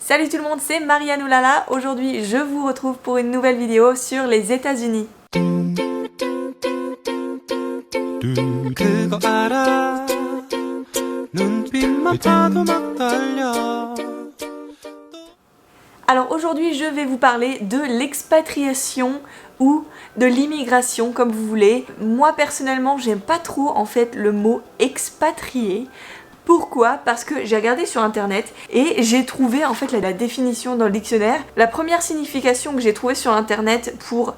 Salut tout le monde, c'est Marianne Oulala. Aujourd'hui, je vous retrouve pour une nouvelle vidéo sur les États-Unis. Alors aujourd'hui, je vais vous parler de l'expatriation ou de l'immigration, comme vous voulez. Moi personnellement, j'aime pas trop en fait le mot expatrié. Pourquoi ? Parce que j'ai regardé sur internet et j'ai trouvé en fait la définition dans le dictionnaire. La première signification que j'ai trouvée sur internet pour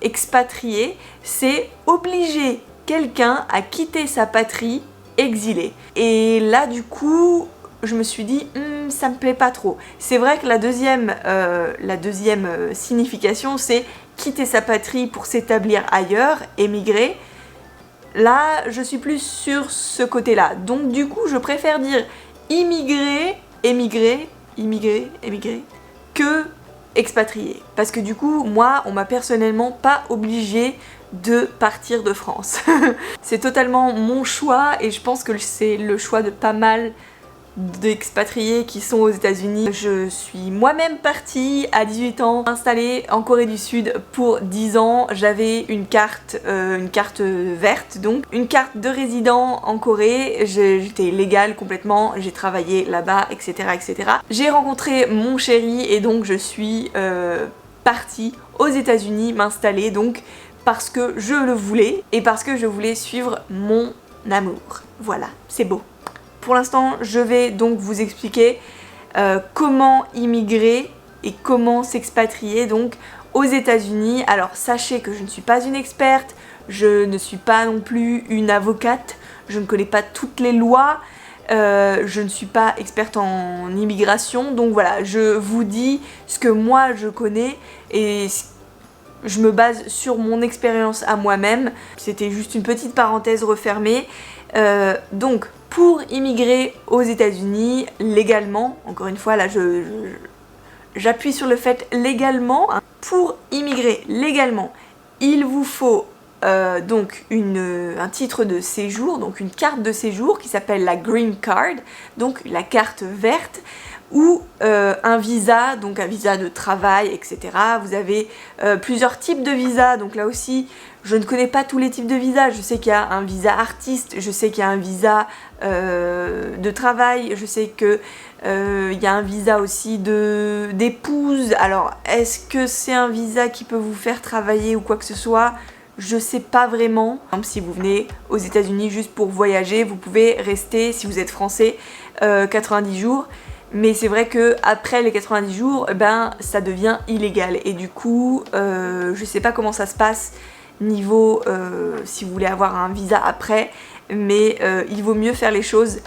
expatrier, c'est obliger quelqu'un à quitter sa patrie exilée. Et là du coup, je me suis dit ça me plaît pas trop. C'est vrai que la deuxième signification, c'est quitter sa patrie pour s'établir ailleurs, émigrer. Là, je suis plus sur ce côté-là. Donc du coup, je préfère dire immigrer, émigrer, que expatrier. Parce que du coup, moi, on m'a personnellement pas obligée de partir de France. C'est totalement mon choix et je pense que c'est le choix de pas mal d'expatriés qui sont aux États-Unis. Je suis moi-même partie à 18 ans, installée en Corée du Sud pour 10 ans. J'avais une carte verte, donc une carte de résident en Corée. J'étais légale complètement, j'ai travaillé là-bas, etc., etc. J'ai rencontré mon chéri et donc je suis partie aux États-Unis m'installer, donc parce que je le voulais et parce que je voulais suivre mon amour. Voilà, c'est beau. Pour l'instant, je vais donc vous expliquer comment immigrer et comment s'expatrier donc aux États-Unis. Alors sachez que je ne suis pas une experte, je ne suis pas non plus une avocate, je ne connais pas toutes les lois, je ne suis pas experte en immigration, donc voilà, je vous dis ce que moi je connais et je me base sur mon expérience à moi-même. C'était juste une petite parenthèse refermée. Donc, pour immigrer aux États-Unis légalement, encore une fois là j'appuie sur le fait légalement, hein. Pour immigrer légalement, il vous faut donc un titre de séjour, donc une carte de séjour qui s'appelle la Green Card, donc la carte verte, ou un visa, donc un visa de travail, etc. Vous avez plusieurs types de visas, donc là aussi, je ne connais pas tous les types de visas. Je sais qu'il y a un visa artiste, je sais qu'il y a un visa de travail, je sais qu'il y a un visa aussi d'épouse. Alors, est-ce que c'est un visa qui peut vous faire travailler ou quoi que ce soit ? Je sais pas vraiment. Par exemple, si vous venez aux États-Unis juste pour voyager, vous pouvez rester, si vous êtes français, 90 jours. Mais c'est vrai que après les 90 jours, ça devient illégal. Et du coup, je sais pas comment ça se passe niveau si vous voulez avoir un visa après, mais il vaut mieux faire les choses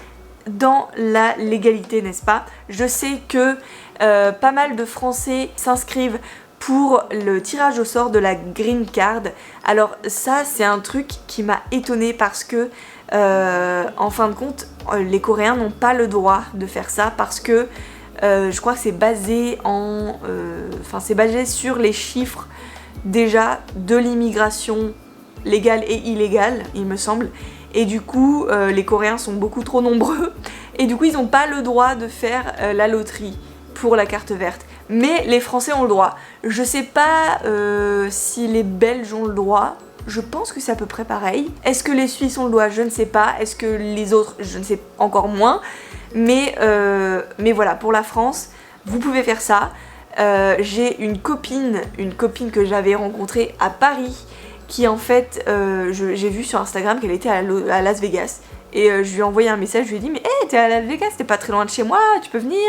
dans la légalité, n'est-ce pas ? Je sais que pas mal de Français s'inscrivent pour le tirage au sort de la Green Card. Alors ça, c'est un truc qui m'a étonnée parce que en fin de compte, les Coréens n'ont pas le droit de faire ça parce que je crois que c'est basé sur les chiffres déjà de l'immigration légale et illégale, il me semble. Et du coup, les Coréens sont beaucoup trop nombreux et du coup, ils n'ont pas le droit de faire la loterie pour la carte verte. Mais les Français ont le droit. Je sais pas si les Belges ont le droit. Je pense que c'est à peu près pareil. Est-ce que les Suisses ont le droit ? Je ne sais pas. Est-ce que les autres ? Je ne sais encore moins. Mais voilà, pour la France, vous pouvez faire ça. J'ai une copine que j'avais rencontrée à Paris, qui en fait, j'ai vu sur Instagram qu'elle était à Las Vegas. Et je lui ai envoyé un message, je lui ai dit « Mais hey, t'es à Las Vegas, t'es pas très loin de chez moi, tu peux venir,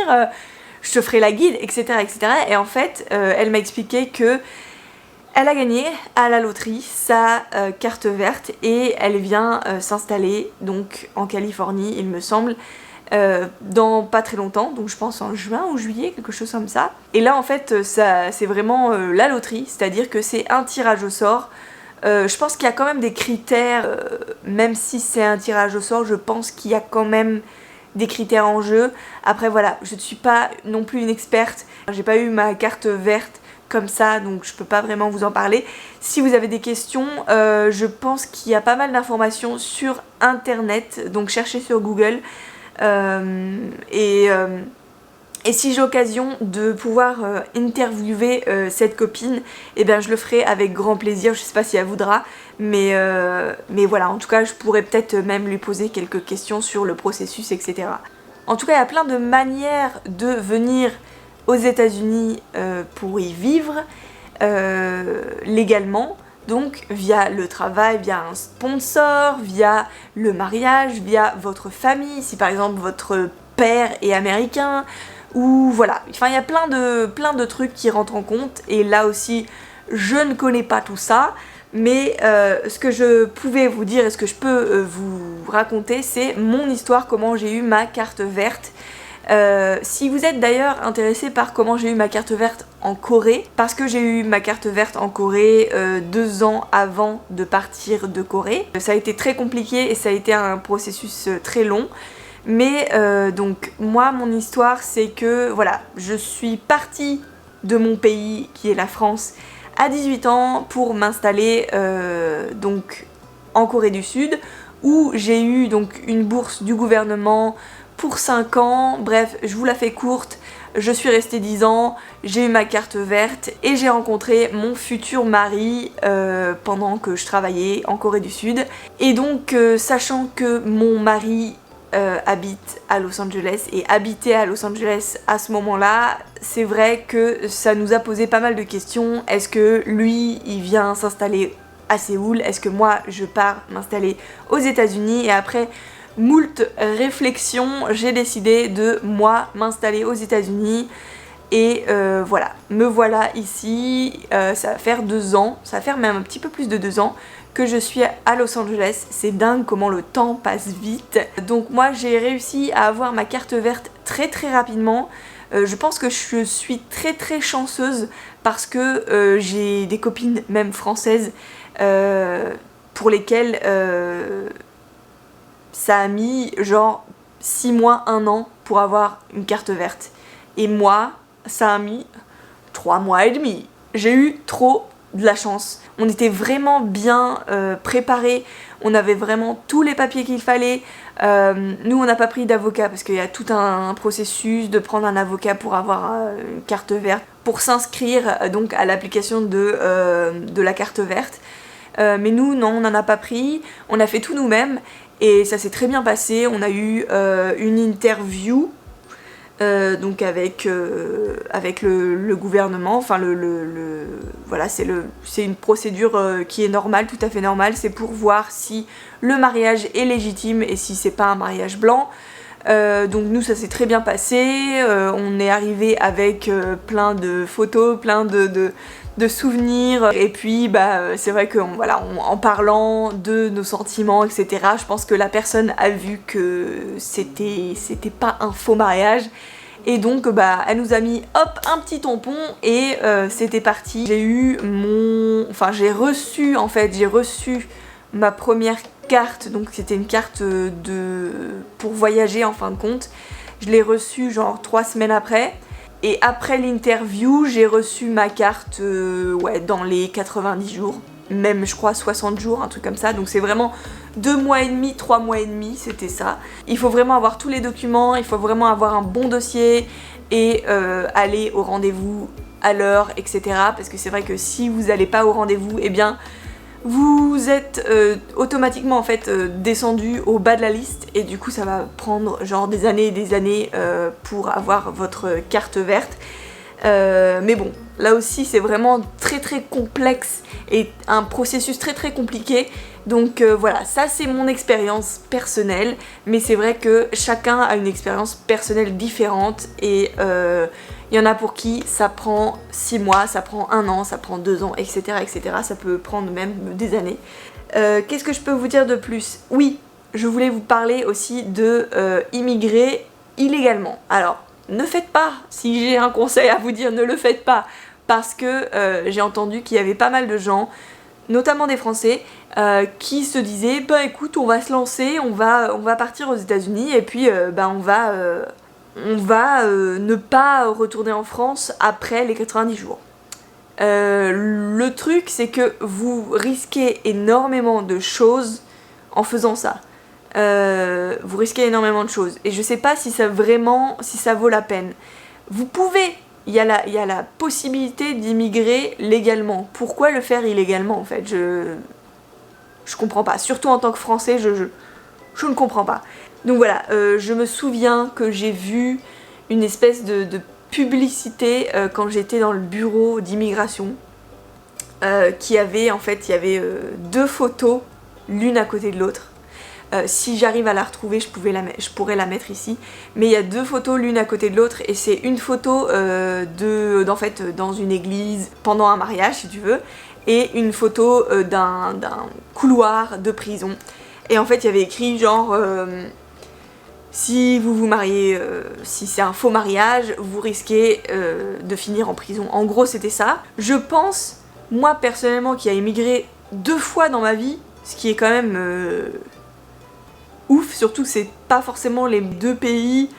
je te ferai la guide, etc. etc. » Et en fait, elle m'a expliqué que elle a gagné à la loterie sa carte verte et elle vient s'installer donc en Californie, il me semble, dans pas très longtemps, donc je pense en juin ou juillet, quelque chose comme ça. Et là en fait, c'est vraiment la loterie, c'est-à-dire que c'est un tirage au sort. Je pense qu'il y a quand même des critères, même si c'est un tirage au sort, je pense qu'il y a quand même des critères en jeu. Après voilà, je ne suis pas non plus une experte, j'ai pas eu ma carte verte comme ça, donc je peux pas vraiment vous en parler. Si vous avez des questions, je pense qu'il y a pas mal d'informations sur internet, donc cherchez sur Google. Et si j'ai l'occasion de pouvoir interviewer cette copine, eh bien je le ferai avec grand plaisir, je sais pas si elle voudra, mais voilà, en tout cas je pourrais peut-être même lui poser quelques questions sur le processus, etc. En tout cas, il y a plein de manières de venir aux États-Unis pour y vivre légalement. Donc via le travail, via un sponsor, via le mariage, via votre famille, si par exemple votre père est américain, ou voilà. Enfin, il y a plein de trucs qui rentrent en compte, et là aussi, je ne connais pas tout ça, mais ce que je pouvais vous dire et ce que je peux vous raconter, c'est mon histoire, comment j'ai eu ma carte verte. Si vous êtes d'ailleurs intéressé par comment j'ai eu ma carte verte en Corée, parce que j'ai eu ma carte verte en Corée 2 ans avant de partir de Corée, ça a été très compliqué et ça a été un processus très long. Mais donc moi mon histoire c'est que voilà, je suis partie de mon pays qui est la France à 18 ans pour m'installer donc en Corée du Sud, où j'ai eu donc une bourse du gouvernement pour 5 ans, bref, je vous la fais courte, je suis restée 10 ans, j'ai eu ma carte verte et j'ai rencontré mon futur mari pendant que je travaillais en Corée du Sud. Et donc, sachant que mon mari habite à Los Angeles et habitait à Los Angeles à ce moment-là, c'est vrai que ça nous a posé pas mal de questions. Est-ce que lui, il vient s'installer à Séoul? Est-ce que moi, je pars m'installer aux États-Unis? Et après moult réflexions, j'ai décidé de moi m'installer aux États-Unis et voilà, me voilà ici. Ça va faire 2 ans, ça va faire même un petit peu plus de 2 ans que je suis à Los Angeles. C'est dingue comment le temps passe vite. Donc moi j'ai réussi à avoir ma carte verte très rapidement. Je pense que je suis très chanceuse parce que j'ai des copines même françaises pour lesquelles ça a mis genre 6 mois, 1 an pour avoir une carte verte. Et moi, ça a mis 3 mois et demi. J'ai eu trop de la chance. On était vraiment bien préparés. On avait vraiment tous les papiers qu'il fallait. Nous, on n'a pas pris d'avocat parce qu'il y a tout un processus de prendre un avocat pour avoir une carte verte, pour s'inscrire donc à l'application de la carte verte. Mais nous, non, on n'en a pas pris. On a fait tout nous-mêmes. Et ça s'est très bien passé. On a eu une interview donc avec le gouvernement. Enfin voilà, c'est une procédure qui est normale, tout à fait normale. C'est pour voir si le mariage est légitime et si c'est pas un mariage blanc. Donc nous ça s'est très bien passé. On est arrivé avec plein de photos, plein de souvenirs, et puis c'est vrai que voilà, en parlant de nos sentiments, etc., je pense que la personne a vu que c'était pas un faux mariage, et donc elle nous a mis hop un petit tampon et c'était parti. J'ai reçu ma première carte, donc c'était une carte pour voyager en fin de compte. Je l'ai reçue genre 3 semaines après. Et après l'interview, j'ai reçu ma carte dans les 90 jours, même je crois 60 jours, un truc comme ça. Donc c'est vraiment 2 mois et demi, 3 mois et demi, c'était ça. Il faut vraiment avoir tous les documents, il faut vraiment avoir un bon dossier et aller au rendez-vous à l'heure, etc. Parce que c'est vrai que si vous n'allez pas au rendez-vous, eh bien vous êtes automatiquement en fait descendu au bas de la liste, et du coup ça va prendre genre des années et des années pour avoir votre carte verte. Mais bon, là aussi c'est vraiment très complexe et un processus très compliqué. Donc voilà, ça c'est mon expérience personnelle, mais c'est vrai que chacun a une expérience personnelle différente, et il y en a pour qui ça prend 6 mois, ça prend 1 an, ça prend 2 ans, etc. Ça peut prendre même des années. Qu'est-ce que je peux vous dire de plus? Oui, je voulais vous parler aussi de immigrer illégalement. Alors, ne faites pas, si j'ai un conseil à vous dire, ne le faites pas, parce que j'ai entendu qu'il y avait pas mal de gens, notamment des Français, qui se disaient bah écoute, on va se lancer, on va partir aux États-Unis et puis on va ne pas retourner en France après les 90 jours. Le truc c'est que vous risquez énormément de choses en faisant ça. Vous risquez énormément de choses et je sais pas si ça vaut la peine. vous pouvez, il y a la possibilité d'immigrer légalement. Pourquoi le faire illégalement en fait? Je comprends pas, surtout en tant que Français, je ne comprends pas. Donc voilà, je me souviens que j'ai vu une espèce de publicité quand j'étais dans le bureau d'immigration qui avait, en fait, il y avait deux photos l'une à côté de l'autre. Si j'arrive à la retrouver, je pourrais la mettre ici. Mais il y a deux photos l'une à côté de l'autre et c'est une photo en fait, dans une église pendant un mariage si tu veux, et une photo d'un couloir de prison. Et en fait il y avait écrit genre si vous vous mariez, si c'est un faux mariage, vous risquez de finir en prison. En gros c'était ça. Je pense, moi personnellement qui a immigré 2 fois dans ma vie, ce qui est quand même ouf, surtout que c'est pas forcément les 2 pays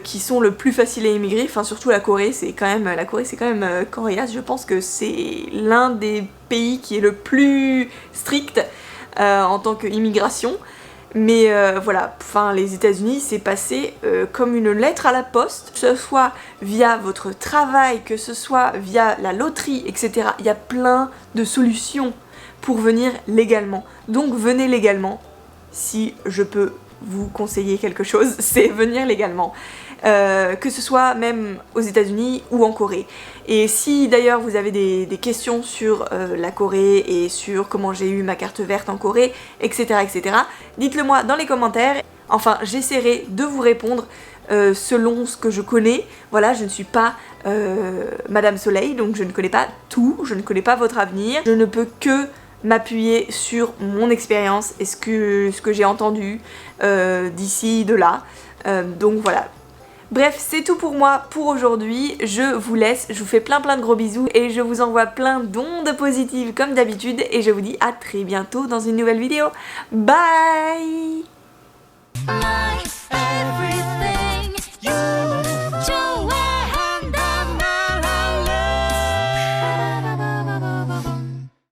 qui sont le plus faciles à immigrer, enfin surtout la Corée c'est quand même coriace, je pense que c'est l'un des pays qui est le plus strict en tant qu'immigration, mais voilà, enfin les États-Unis c'est passé comme une lettre à la poste, que ce soit via votre travail, que ce soit via la loterie, etc. Il y a plein de solutions pour venir légalement, donc venez légalement. Si je peux vous conseiller quelque chose, c'est venir légalement. Que ce soit même aux États-Unis ou en Corée. Et si d'ailleurs vous avez des questions sur la Corée et sur comment j'ai eu ma carte verte en Corée, etc. etc. dites-le moi dans les commentaires. Enfin, j'essaierai de vous répondre selon ce que je connais. Voilà, je ne suis pas Madame Soleil, donc je ne connais pas tout, je ne connais pas votre avenir. Je ne peux que m'appuyer sur mon expérience et ce que j'ai entendu d'ici, de là. Donc voilà. Bref, c'est tout pour moi pour aujourd'hui. Je vous laisse, je vous fais plein de gros bisous et je vous envoie plein d'ondes positives comme d'habitude et je vous dis à très bientôt dans une nouvelle vidéo. Bye!